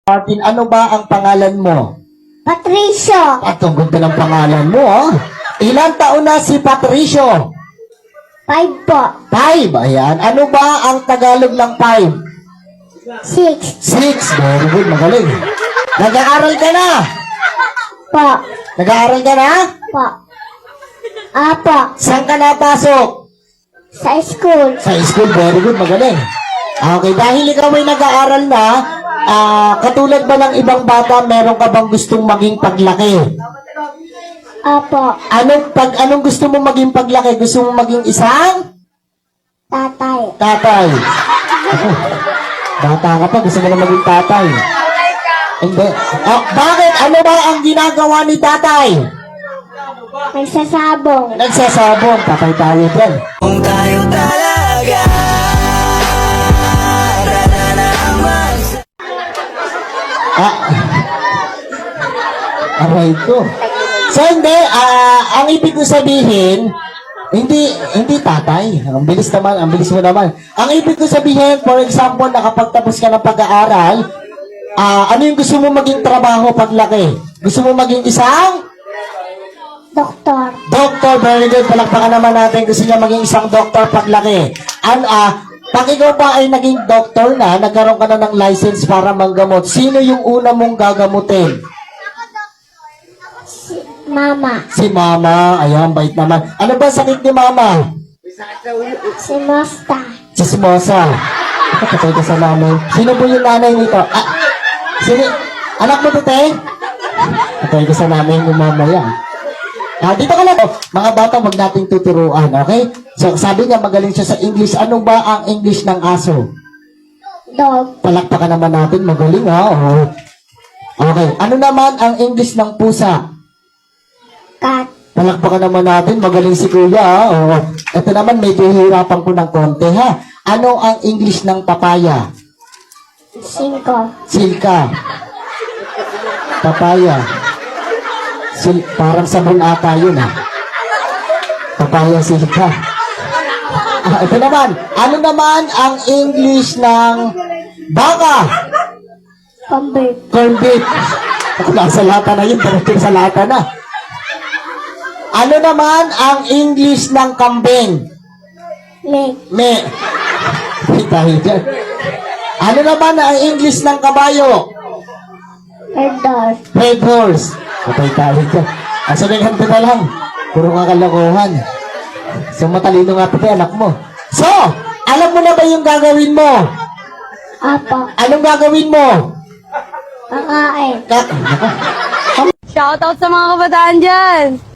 Martin, ano ba ang pangalan mo? Patricio. At ang ganda ng pangalan mo, oh. Ilang taon na si Patricio? 5 po. 5, ayan. Ano ba ang Tagalog ng 5? 6 6, very good, magaling. Nag-aaral ka na? po. Nag-aaral ka na? Po. Apo. Saan ka napasok? Sa school. Sa school, very good, magaling. Okay, dahil ikaw ay nag-aaral na, katulad ba ng ibang bata, meron ka bang gustong maging paglaki? Apo. Anong gusto mo maging paglaki? Gusto mo maging isang? Tatay. Tatay. Ako, bata ka pa, gusto mo na maging tatay. Hindi. Oh, bakit? Ano ba ang ginagawa ni tatay? Nagsasabong. Nagsasabong. Tatay tayo dyan. Kung tayo talaga Aray ko. So hindi, ang ibig ko sabihin, hindi tatay. Ang bilis mo naman. Ang ibig ko sabihin, for example, nakapagtapos ka ng pag-aaral, ano yung gusto mo maging trabaho paglaki? Gusto mo maging isang? Doktor. Doctor, very good. Palakpakan naman natin. Gusto niya maging isang doctor paglaki. Pag ikaw pa ay naging doctor na, nagkaroon ka na ng license para manggamot, sino yung una mong gagamutin? Mama. Si mama. Ayan, bait naman. Ano ba sakit ni mama? Si Mosta. Chismosa. Patay ka sa nanay. Sino po yung nanay nito? Sino? Anak mo to, te? Patay ka sa nanay ni mama yan. Dito ka lang. Mga bata, wag nating tuturuan, okay? So, sabi niya, magaling siya sa English. Ano ba ang English ng aso? Dog. Palakpakan naman natin. Magaling, ha? Oh. Okay. Ano naman ang English ng pusa? Cat. Palakpakan naman natin. Magaling si Kuya, ha? Oh. Ito naman, medyo hirapan ko ng konti, ha? Ano ang English ng papaya? 5. Silka. Papaya. Parang sabon ata yun, ha? Papaya, silka. Ito naman. Ano naman ang English ng baka? Pambit. Corned beef. Ako nasa lata na yun. Parating sa lata na. Ano naman ang English ng kambing? Leg. Me. Tayo dyan. Ano naman ang English ng kabayo? Herdor. Red horse. Patay tayo dyan. Sabi ganito na lang. Puro kakalokohan. So matalino nga pati anak mo. So, alam mo na ba yung gagawin mo? Apo. Anong gagawin mo? Kakain. Shoutout sa mga kabataan dyan!